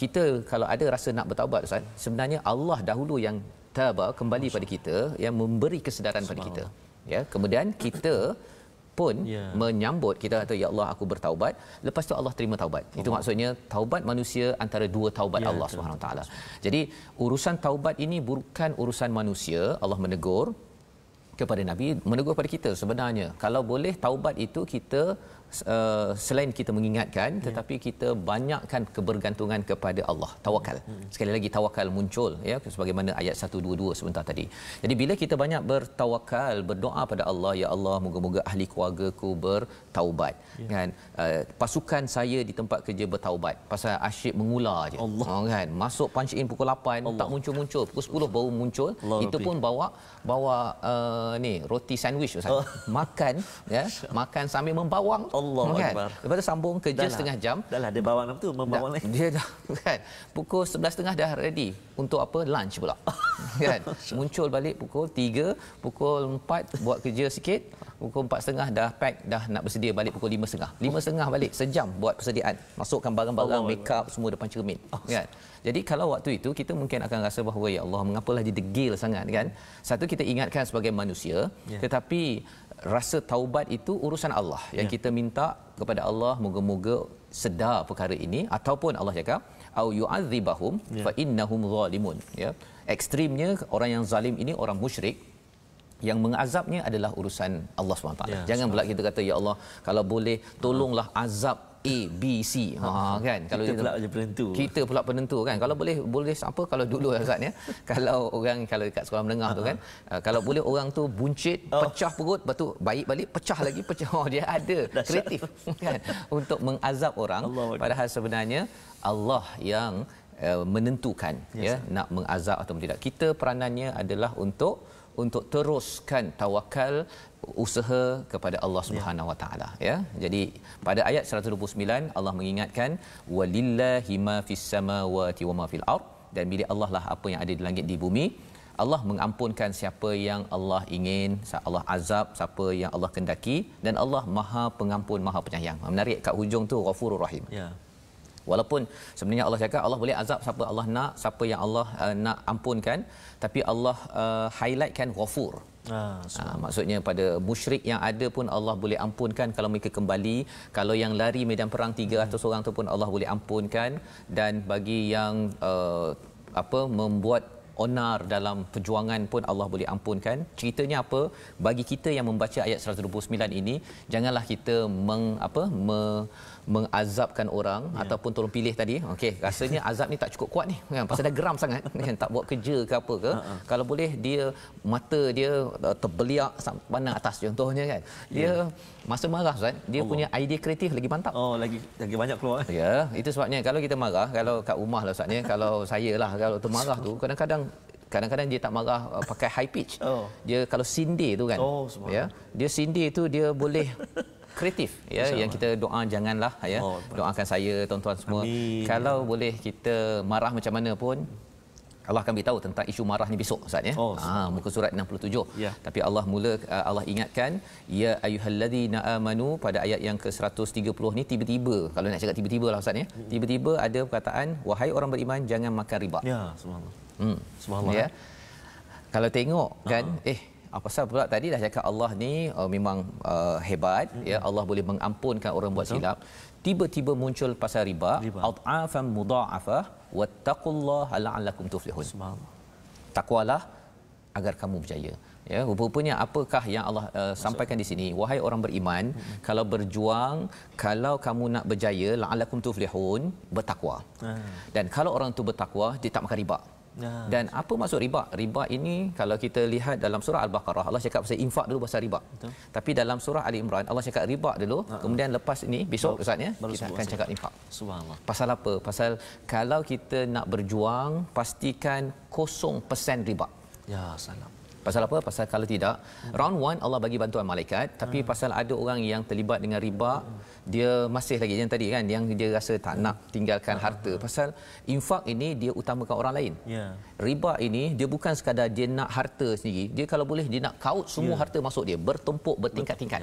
Kita kalau ada rasa nak bertaubat Ustaz, sebenarnya Allah dahulu yang taba kembali pada kita, yang memberi kesedaran pada kita. Ya, kemudian kita pun menyambut, kita kata ya Allah aku bertaubat, lepas tu Allah terima taubat. Itu maksudnya taubat manusia antara dua taubat Allah Subhanahu Wa Taala. Jadi urusan taubat ini bukan urusan manusia. Allah menegur kepada Nabi, menegur kepada kita sebenarnya. Kalau boleh taubat itu kita selain kita mengingatkan tetapi kita banyakkan kebergantungan kepada Allah, tawakal. Sekali lagi tawakal muncul ya sebagaimana ayat 122 sebentar tadi. Jadi bila kita banyak bertawakal, berdoa pada Allah, ya Allah moga-moga ahli keluargaku bertaubat kan, pasukan saya di tempat kerja bertaubat pasal asyik mengular je kan, masuk punch in pukul 8 tak muncul-muncul, pukul 10 baru muncul. Itu pun bawa ni roti sandwich Ustaz. Makan ya, makan sambil membawang. Allah Akbar. Lepas tu sambung kerja setengah jam. Dahlah dia bawang apa tu, membawang lain. Dia dah kan. Pukul 11.30 dah ready untuk apa? Lunch pula. Kan? Muncul balik pukul 3, pukul 4 buat kerja sikit, pukul 4.30 dah pack, dah nak bersedia balik pukul 5.30. 5.30 balik, sejam buat persediaan. Masukkan barang-barang, make up semua depan cermin. Kan? Jadi kalau waktu itu kita mungkin akan rasa bahawa ya Allah mengapalah dia degil sangat kan. Satu kita ingatkan sebagai manusia, tetapi rasa taubat itu urusan Allah yang kita minta kepada Allah moga-moga sedar perkara ini, ataupun Allah cakap au yu'adzibahum fa innahum zalimun ya. Ekstrimnya orang yang zalim ini orang musyrik, yang mengazabnya adalah urusan Allah SWT. Jangan pula kita kata ya Allah kalau boleh tolonglah azab A, B, C. Kan kalau kita pula penentu. Kita pula penentu kan. Kalau boleh apa kalau dulu Ustaz ya. Kalau orang kalau dekat sekolah menengah tu kan, kalau boleh orang tu buncit, pecah perut, lepas tu baik balik pecah lagi pecah. Dia ada kreatif kan untuk mengazab orang. Padahal sebenarnya Allah yang menentukan nak mengazab atau tidak. Kita peranannya adalah untuk teruskan tawakal, usaha kepada Allah Subhanahu Wa Taala ya. Jadi pada ayat 129 Allah mengingatkan walillahi ma fis samawati wa ma fil ard, dan milik Allah lah apa yang ada di langit di bumi. Allah mengampunkan siapa yang Allah ingin, Allah azab siapa yang Allah kendaki, dan Allah Maha Pengampun, Maha Penyayang. Menarik kat hujung tu Ghafurur Rahim. Walaupun sebenarnya Allah cakap Allah boleh azab siapa Allah nak, siapa yang Allah nak ampunkan, tapi Allah highlightkan Ghafur. Maksudnya pada musyrik yang ada pun Allah boleh ampunkan kalau mereka kembali. Kalau yang lari medan perang 300 orang tu pun Allah boleh ampunkan, dan bagi yang membuat onar dalam perjuangan pun Allah boleh ampunkan. Ceritanya apa? Bagi kita yang membaca ayat 129 ini, janganlah kita mengazabkan orang ataupun tolong pilih tadi, okey, rasanya azab ni tak cukup kuat ni kan, pasal dah geram sangat kan, tak buat kerja ke apa ke. Kalau boleh dia mata dia terbeliak sampai pandang atas contohnya kan, dia masa marah Ustaz, dia punya idea kreatif lagi mantap. Lagi banyak keluar. Ya, itu sebabnya kalau kita marah, kalau kat rumah lah Ustaz ni, kalau saya lah kalau termarah tu kadang-kadang dia tak marah pakai high pitch. Dia kalau sindir tu kan, ya, dia sindir tu dia boleh kreatif, ya, yang kita doa janganlah, ya, doakan saya tuan-tuan semua. Amin. Kalau boleh kita marah macam mana pun, Allah akan beritahu tentang isu marah ni besok Ustaz ya. Muka surat 67. Tapi Allah Allah ingatkan ya ayyuhallazina amanu pada ayat yang ke-130 ni, tiba-tiba, kalau nak cakap tiba-tiba lah Ustaz ya. Tiba-tiba ada perkataan wahai orang beriman jangan makan riba. Ya, subhanallah. Subhanallah. Ya. Kalau tengok kan apa pasal pula tadi dah cakap Allah ni memang hebat, ya, Allah boleh mengampunkan orang buat silap. Tiba-tiba muncul pasal riba, ad'afan mudha'afah wattaqullaha la'allakum tuflihun. Subhanallah. Takwalah agar kamu berjaya. Ya, rupanya apakah yang Allah sampaikan di sini? Wahai orang beriman, kalau berjuang, kalau kamu nak berjaya, la'allakum tuflihun, bertakwa. Dan kalau orang tu bertakwa, dia tak makan riba. Dan apa maksud riba? Riba ini kalau kita lihat dalam surah Al-Baqarah, Allah cakap pasal infak dulu, pasal riba. Tapi dalam surah Ali Imran Allah cakap riba dulu, kemudian lepas ini besok Ustaz ya, kita akan cakap infak. Subhanallah. Pasal apa? Pasal kalau kita nak berjuang, pastikan 0% riba. Ya salam. Pasal apa? Pasal kalau tidak, round 1 Allah bagi bantuan malaikat, tapi pasal ada orang yang terlibat dengan riba, dia masih lagi yang tadi kan, yang dia rasa tak nak tinggalkan harta. Pasal infak ini dia utamakan orang lain. Riba ini dia bukan sekadar dia nak harta sendiri, dia kalau boleh dia nak kaut semua harta masuk dia, bertumpuk bertingkat-tingkat.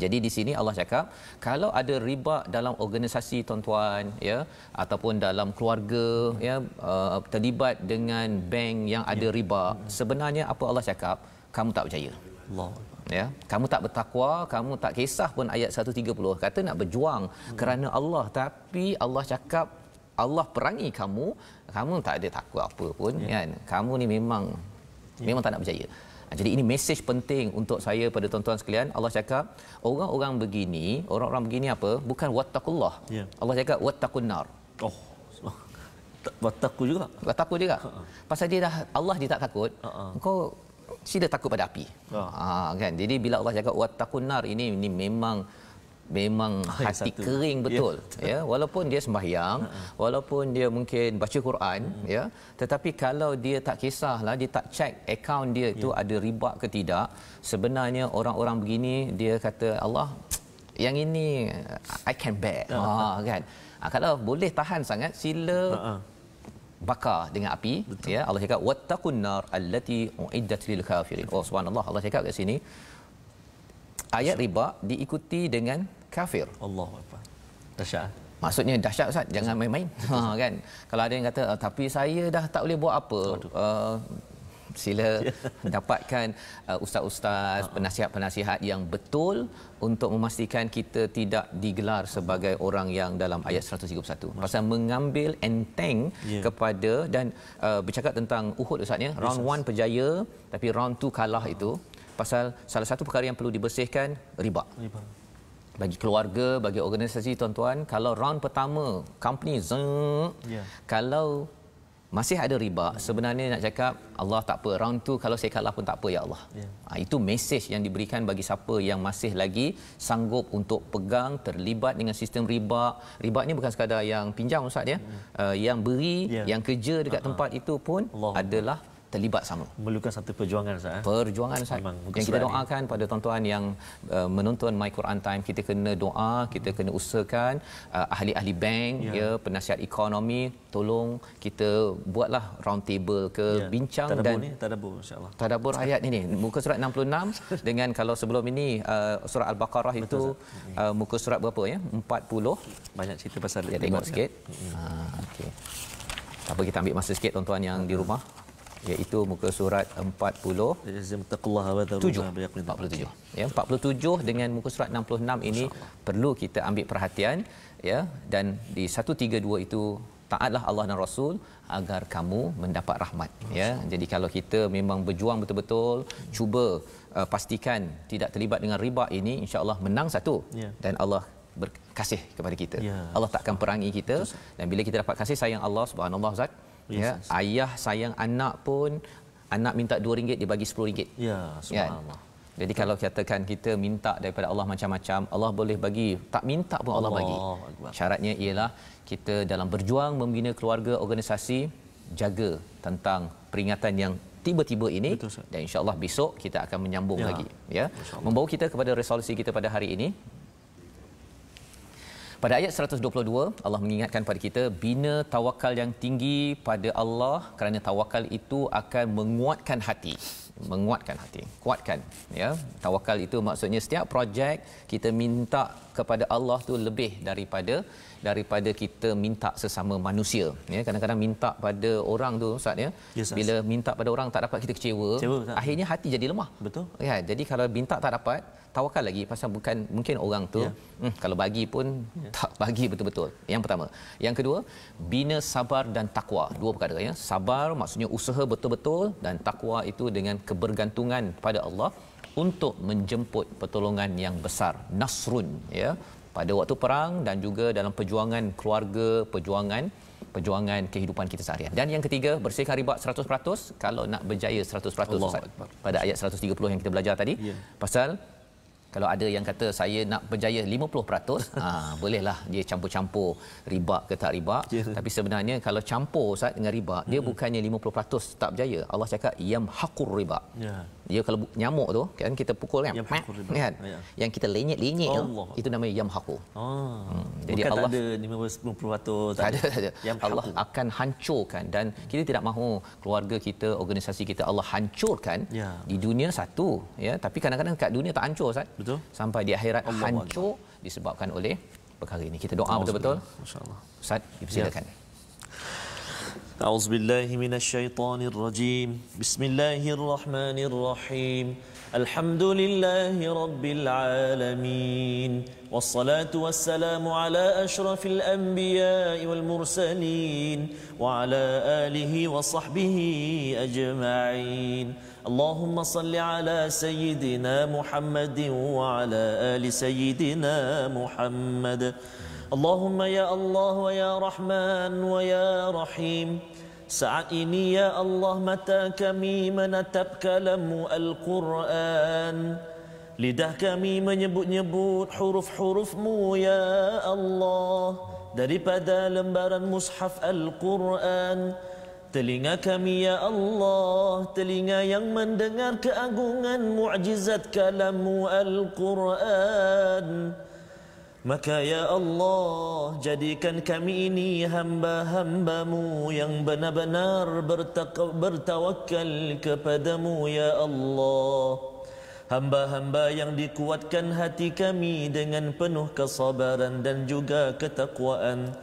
Jadi di sini Allah cakap kalau ada riba dalam organisasi tuan-tuan, ya, ataupun dalam keluarga, ya, terlibat dengan bank yang ada riba, sebenarnya apa Allah cakap, kamu tak berjaya. Allah. Ya, kamu tak bertakwa, kamu tak kisah pun ayat 130 kata nak berjuang kerana Allah, tapi Allah cakap Allah perangi kamu, kamu tak ada takwa apa pun kan. Kamu ni memang tak nak berjaya. Jadi ini mesej penting untuk saya pada tuan-tuan sekalian. Allah cakap orang-orang begini apa? Bukan wattaqullah. Allah cakap wattaqun nar. Wattaqu juga. Wattaqu juga. Pasal Allah dia tak takut. Engkau sila takut pada api. Kan. Jadi bila Allah cakap wattaqun nar, ini memang hati kering betul, ya, walaupun dia sembahyang, walaupun dia mungkin baca Quran, ya, tetapi kalau dia tak kisahlah, dia tak check akaun dia itu ada riba ke tidak, sebenarnya orang-orang begini dia kata Allah yang ini I can bear. Kan. Kalau boleh tahan sangat, sila bakar dengan api. Ya, Allah cakap wattaqun nar allati uiddat lil kafirin. Subhanallah, Allah cakap kat sini ayat riba diikuti dengan kafir. Allahu akbar. Dahsyat. Maksudnya dahsyat Ustaz, jangan main-main. Kan. Kalau ada yang kata tapi saya dah tak boleh buat apa. Sila dapatkan ustaz-ustaz, penasihat-penasihat yang betul untuk memastikan kita tidak digelar sebagai orang yang dalam ayat 131. Pasal mengambil enteng kepada dan bercakap tentang Uhud Ustaz ya. Round 1 berjaya tapi round 2 kalah itu. Pasal salah satu perkara yang perlu dibersihkan riba. Bagi keluarga, bagi organisasi tuan-tuan, kalau round pertama company kalau masih ada riba, sebenarnya nak cakap Allah tak apa, round 2 kalau saya kalah pun tak apa ya Allah. Itu mesej yang diberikan bagi siapa yang masih lagi sanggup untuk pegang terlibat dengan sistem riba. Riba ni bukan sekadar yang pinjam Ustaz ya. Yang beri, yang kerja dekat tempat itu pun adalah terlibat sama. Memerlukan satu perjuangan Ustaz. Perjuangan Ustaz. Yang kita doakan pada tuan-tuan yang menonton My Quran Time, kita kena doa, kita kena usahakan ahli-ahli bank, ya, penasihat ekonomi, tolong kita buatlah round table ke bincang tadabur dan tadabbur insya-Allah. Tadabbur ayat ini muka surat 66 dengan kalau sebelum ini surah Al-Baqarah itu muka surat berapa ya? 40. Banyak cerita pasal dia tengok sikit. Okey. Tak apa, kita ambil masa sikit tuan-tuan yang di rumah, iaitu muka surat 47. Ya, 47 dengan muka surat 66 ini perlu kita ambil perhatian, ya, dan di 132 itu taatlah Allah dan Rasul agar kamu mendapat rahmat, ya. Jadi kalau kita memang berjuang betul-betul, cuba pastikan tidak terlibat dengan riba ini, insya-Allah menang satu dan Allah berkasih kepada kita. Ya. Allah tak akan perangi kita. Dan bila kita dapat kasih sayang Allah, subhanallah Ustaz, ya, ayah sayang anak pun, anak minta RM2 dia bagi RM10. Ya, subhanallah. Jadi kalau katakan kita minta daripada Allah macam-macam, Allah boleh bagi, tak minta pun Allah bagi. Syaratnya ialah kita dalam berjuang membina keluarga, organisasi, jaga tentang peringatan yang tiba-tiba ini. Betul, dan insya-Allah besok kita akan menyambung lagi, ya. Membawa kita kepada resolusi kita pada hari ini. Pada ayat 122 Allah mengingatkan pada kita bina tawakal yang tinggi pada Allah, kerana tawakal itu akan menguatkan hati. Kuatkan, ya. Tawakal itu maksudnya setiap projek kita minta kepada Allah tu lebih daripada kita minta sesama manusia, ya. Kadang-kadang minta pada orang tu Ustaz, ya. Bila minta pada orang tak dapat, kita kecewa akhirnya hati jadi lemah. Betul. Ya, jadi kalau minta tak dapat, tawakal lagi, pasal bukan mungkin orang tu kalau bagi pun tak bagi betul-betul. Yang pertama. Yang kedua, bina sabar dan takwa. Dua perkara, ya. Sabar maksudnya usaha betul-betul, dan takwa itu dengan kebergantungan pada Allah untuk menjemput pertolongan yang besar, nasrun, ya, pada waktu perang dan juga dalam perjuangan keluarga, perjuangan kehidupan kita seharian. Dan yang ketiga, bersihkan riba 100% kalau nak berjaya 100%. Pada ayat 130 yang kita belajar tadi, pasal kalau ada yang kata saya nak berjaya 50%, bolehlah dia campur-campur riba ke tak riba. Tapi sebenarnya kalau campur Ustaz dengan riba, dia bukannya 50% tak berjaya. Allah cakap yamhaqur riba. Dia kalau nyamuk tu kan kita pukul kan, kan? Yang kita lenyek-lenyek tu, itu namanya yamhaqu. Jadi bukan Allah tak ada 50% tak ada. Allah akan hancurkan, dan kita tidak mahu keluarga kita, organisasi kita Allah hancurkan. Di dunia satu, ya, tapi kadang-kadang kat dunia tak hancur Ustaz. Betul. Sampai di akhirat hancur disebabkan oleh perkara ini. Kita doa betul-betul. Masya-Allah. Ustaz, dipersilakan. أعوذ بالله من الشيطان الرجيم بسم الله الرحمن الرحيم الحمد لله رب العالمين والصلاة والسلام على أشرف الأنبياء والمرسلين وعلى آله وصحبه أجمعين اللهم صل على سيدنا محمد وعلى آل سيدنا محمد اللهم يا الله ويا رحمن ويا رحيم saat ini ya Allah mata kami menatap kalam Al-Quran, lidah kami menyebut-nyebut huruf-huruf-Mu ya Allah daripada lembaran mushaf Al-Quran. Telinga kami ya Allah, telinga yang mendengar keagungan mukjizat kalam-Mu Al-Quran. Maka ya Allah, jadikan kami ini hamba-hamba-Mu yang benar-benar bertawakal kepada-Mu ya Allah. Hamba-hamba yang dikuatkan hati kami dengan penuh kesabaran dan juga ketakwaan.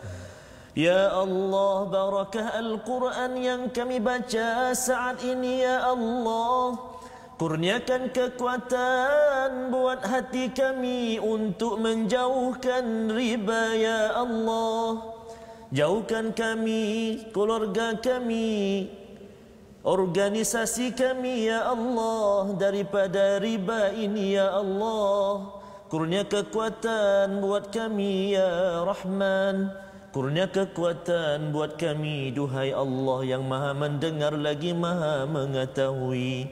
Ya Allah, barakah Al-Quran yang kami baca saat ini ya Allah. Kurniakan kekuatan buat hati kami untuk menjauhkan riba ya Allah. Jauhkan kami, keluarga kami, organisasi kami ya Allah daripada riba ini ya Allah. Kurnia kekuatan buat kami ya Rahman. Kurnia kekuatan buat kami duhai Allah yang maha mendengar lagi maha mengetahui.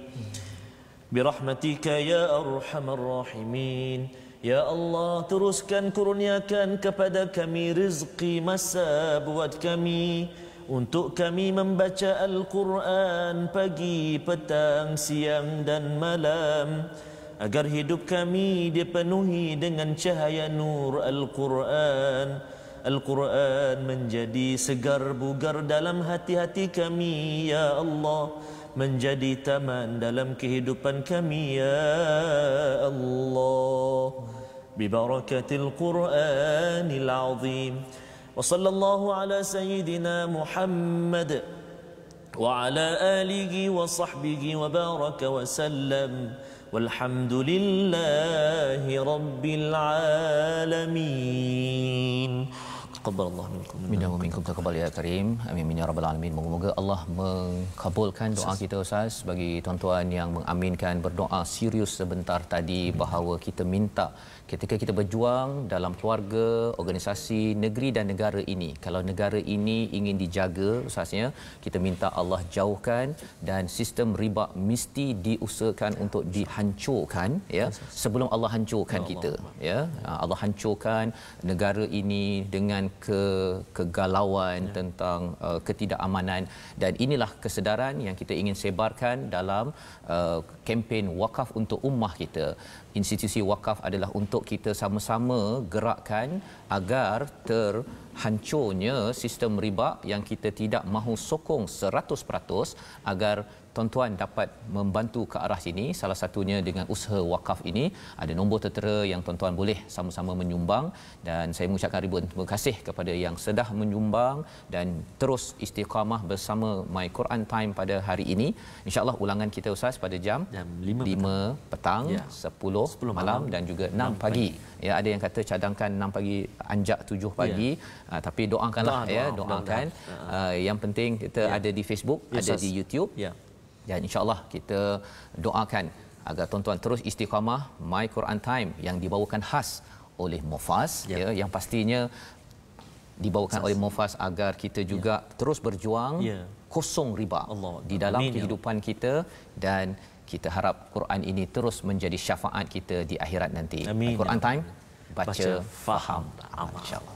Birahmatika ya arhamar rahimin. Ya Allah, teruskan kurniakan kepada kami rezeki masa buat kami, untuk kami membaca Al-Quran pagi, petang, siang dan malam, agar hidup kami dipenuhi dengan cahaya nur Al-Quran. Al-Quran menjadi segar bugar dalam hati-hati kami ya Allah, menjadi taman dalam kehidupan kami ya Allah. Bibarakatil Qur'anil Azim. Wa sallallahu ala sayyidina Muhammad wa ala alihi wa sahbihi wa baraka wa sallam. Walhamdulillahi rabbil alamin. Taqabbalallahu minkum. Minna wa minkum taqabbal ya karim. Amin ya rabbal alamin. Moga-moga Allah mengabulkan doa kita Ustaz. Bagi tuan-tuan yang mengaminkan berdoa serius sebentar tadi bahawa kita minta ketika kita berjuang dalam keluarga, organisasi, negeri dan negara ini, kalau negara ini ingin dijaga Ustaznya, kita minta Allah jauhkan dan sistem riba mesti diusahakan untuk dihancurkan ya, sebelum Allah hancurkan kita ya. Allah hancurkan negara ini dengan kegalauan tentang ketidakamanan, dan inilah kesedaran yang kita ingin sebarkan dalam kempen wakaf untuk ummah kita. Institusi wakaf adalah untuk kita sama-sama gerakkan agar terhancurnya sistem riba yang kita tidak mahu sokong 100%, agar tuan-tuan dapat membantu ke arah sini. Salah satunya dengan usaha wakaf ini, ada nombor tertera yang tuan-tuan boleh sama-sama menyumbang, dan saya mengucapkan ribuan terima kasih kepada yang sudah menyumbang dan terus istiqamah bersama My Quran Time pada hari ini. InsyaAllah ulangan kita Ustaz pada jam 5 petang, ya. 10 malam dan juga 6 pagi. Ya, ada yang kata cadangkan 6 pagi, anjak 7 pagi. Ya. Tapi doakanlah doakan. Yang penting kita ada di Facebook, ada di YouTube. Ya. Dan insya-Allah kita doakan agar tuan-tuan terus istiqamah My Quran Time yang dibawakan khas oleh Mufas ya, yang pastinya dibawakan oleh Mufas agar kita juga terus berjuang kosong riba di dalam kehidupan kita, dan kita harap Quran ini terus menjadi syafaat kita di akhirat nanti. My Quran Time, baca, faham, amal, insya-Allah.